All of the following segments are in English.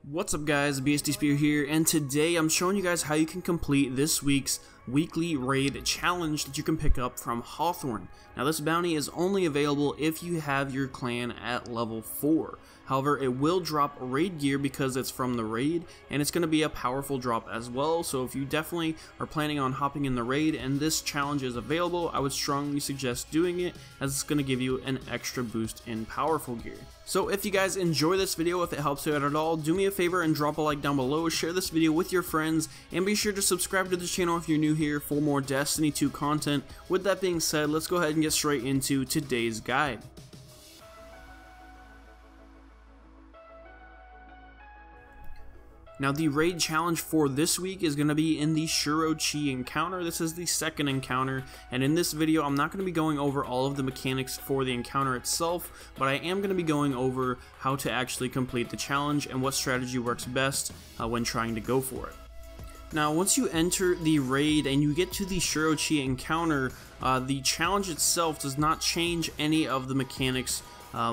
What's up guys, Speer here, and today I'm showing you guys how you can complete this week's weekly raid challenge that you can pick up from Hawthorne. Now this bounty is only available if you have your clan at level 4. However, it will drop raid gear because it's from the raid, and it's going to be a powerful drop as well. So if you definitely are planning on hopping in the raid and this challenge is available, I would strongly suggest doing it, as it's going to give you an extra boost in powerful gear. So if you guys enjoy this video, if it helps you out at all, do me a favor and drop a like down below, share this video with your friends, and be sure to subscribe to the channel if you're new here for more Destiny 2 content. With that being said, let's go ahead and get straight into today's guide. Now the raid challenge for this week is going to be in the Shuro encounter. This is the second encounter, and in this video I'm not going to be going over all of the mechanics for the encounter itself, but I am going to be going over how to actually complete the challenge and what strategy works best when trying to go for it. Now once you enter the raid and you get to the Shuro encounter, the challenge itself does not change any of the mechanics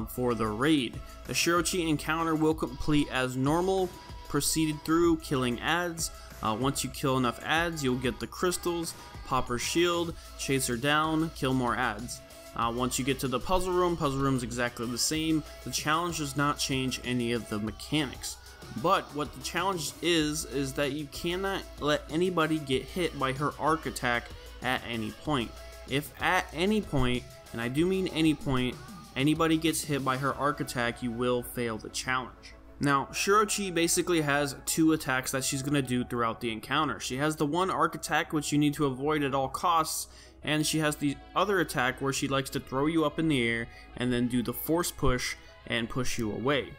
for the raid. The Shuro encounter will complete as normal, proceeded through killing ads. Once you kill enough ads, you'll get the crystals, pop her shield, chase her down, kill more ads. Once you get to the puzzle room's exactly the same. The challenge does not change any of the mechanics. But what the challenge is that you cannot let anybody get hit by her arc attack at any point. If at any point, and I do mean any point, anybody gets hit by her arc attack, you will fail the challenge. Now, Shuro basically has two attacks that she's going to do throughout the encounter. She has the one arc attack, which you need to avoid at all costs, and she has the other attack where she likes to throw you up in the air and then do the force push and push you away.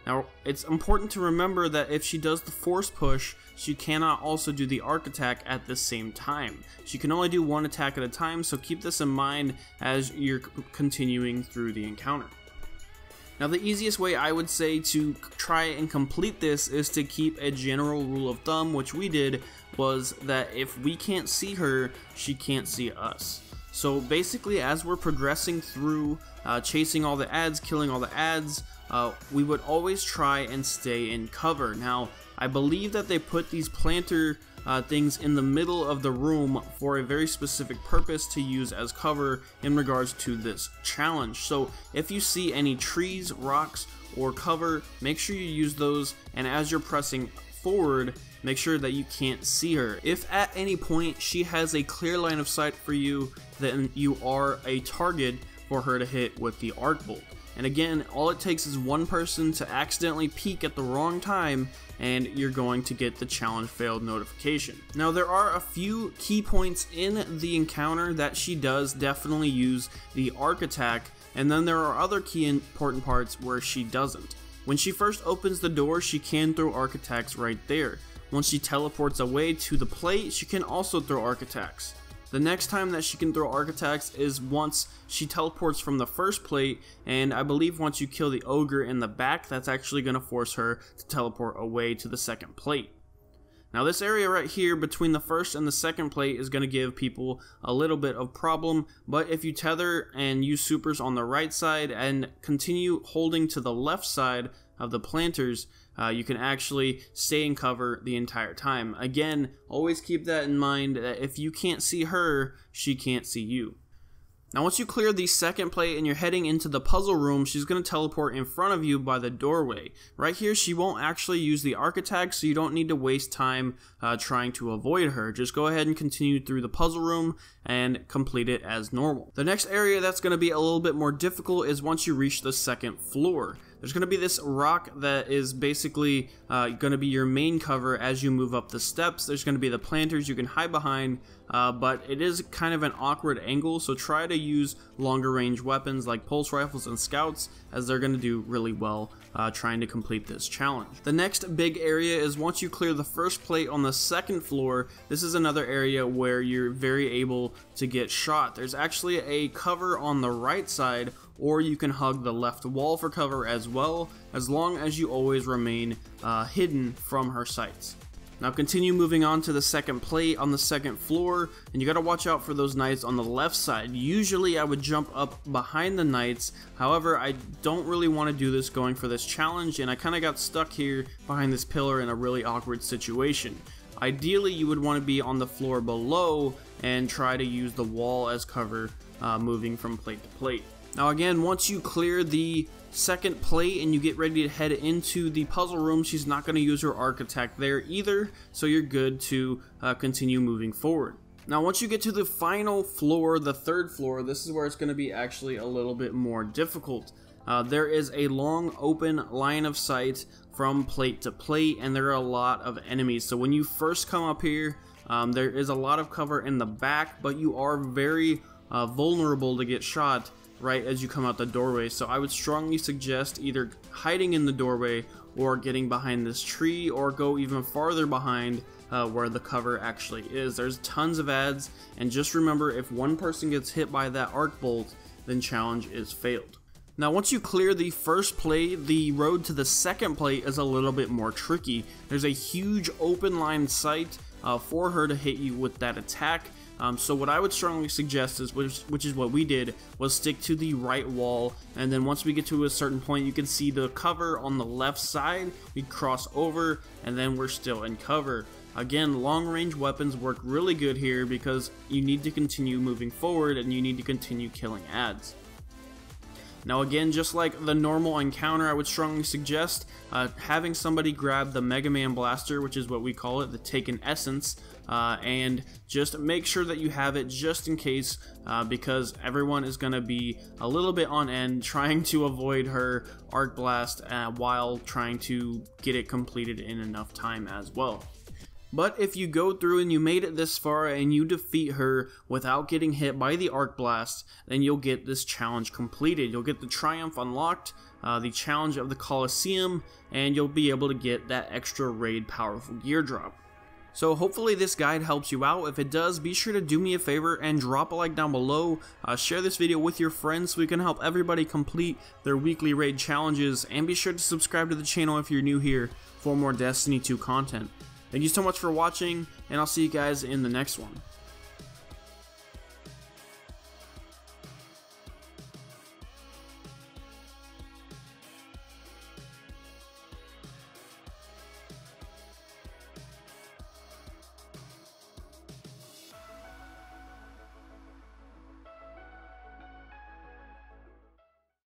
Now, it's important to remember that if she does the force push, she cannot also do the arc attack at the same time. She can only do one attack at a time, so keep this in mind as you're continuing through the encounter. Now the easiest way I would say to try and complete this is to keep a general rule of thumb, which we did, was that if we can't see her, she can't see us. So basically, as we're progressing through chasing all the ads, killing all the ads, we would always try and stay in cover. Now I believe that they put these planter things in the middle of the room for a very specific purpose to use as cover in regards to this challenge. So if you see any trees, rocks, or cover, make sure you use those, and as you're pressing forward, make sure that you can't see her. If at any point she has a clear line of sight for you, then you are a target for her to hit with the arc bolt. And again, all it takes is one person to accidentally peek at the wrong time, and you're going to get the challenge failed notification. Now there are a few key points in the encounter that she does definitely use the arc attack, and then there are other key important parts where she doesn't. When she first opens the door, she can throw arc attacks right there. Once she teleports away to the plate, she can also throw arc attacks. The next time that she can throw arc attacks is once she teleports from the first plate, and I believe once you kill the ogre in the back, that's actually going to force her to teleport away to the second plate. Now this area right here between the first and the second plate is going to give people a little bit of problem, but if you tether and use supers on the right side and continue holding to the left side of the planters, you can actually stay in cover the entire time. Again, always keep that in mind, that if you can't see her, she can't see you. Now once you clear the second plate and you're heading into the puzzle room, she's going to teleport in front of you by the doorway. Right here, she won't actually use the arc attack, so you don't need to waste time trying to avoid her. Just go ahead and continue through the puzzle room and complete it as normal. The next area that's going to be a little bit more difficult is once you reach the second floor. There's going to be this rock that is basically going to be your main cover as you move up the steps. There's going to be the planters you can hide behind, but it is kind of an awkward angle, so try to use longer range weapons like pulse rifles and scouts, as they're going to do really well trying to complete this challenge. The next big area is once you clear the first plate on the second floor, this is another area where you're very able to get shot. There's actually a cover on the right side, or you can hug the left wall for cover as well, as long as you always remain hidden from her sights. Now continue moving on to the second plate on the second floor, and you gotta watch out for those knights on the left side. Usually I would jump up behind the knights, however I don't really want to do this going for this challenge, and I kinda got stuck here behind this pillar in a really awkward situation. Ideally you would want to be on the floor below and try to use the wall as cover moving from plate to plate. Now again, once you clear the second plate and you get ready to head into the puzzle room, she's not going to use her arc attack there either, so you're good to continue moving forward. Now once you get to the final floor, the third floor, this is where it's going to be actually a little bit more difficult. There is a long open line of sight from plate to plate, and there are a lot of enemies. So when you first come up here, there is a lot of cover in the back, but you are very vulnerable to get shot right as you come out the doorway. So I would strongly suggest either hiding in the doorway or getting behind this tree, or go even farther behind where the cover actually is. There's tons of ads, and just remember, if one person gets hit by that arc bolt, then challenge is failed. Now once you clear the first plate, the road to the second plate is a little bit more tricky. There's a huge open line sight for her to hit you with that attack. So what I would strongly suggest is, which is what we did, was stick to the right wall, and then once we get to a certain point, you can see the cover on the left side, we cross over, and then we're still in cover. Again, long range weapons work really good here because you need to continue moving forward and you need to continue killing ads. Now again, just like the normal encounter, I would strongly suggest having somebody grab the Mega Man Blaster, which is what we call it, the Taken Essence, and just make sure that you have it just in case, because everyone is going to be a little bit on end trying to avoid her Arc Blast while trying to get it completed in enough time as well. But if you go through and you made it this far and you defeat her without getting hit by the Arc Blast, then you'll get this challenge completed. You'll get the Triumph unlocked, the challenge of the Coliseum, and you'll be able to get that extra raid powerful gear drop. So hopefully this guide helps you out. If it does, be sure to do me a favor and drop a like down below. Share this video with your friends so we can help everybody complete their weekly raid challenges, and be sure to subscribe to the channel if you're new here for more Destiny 2 content. Thank you so much for watching, and I'll see you guys in the next one.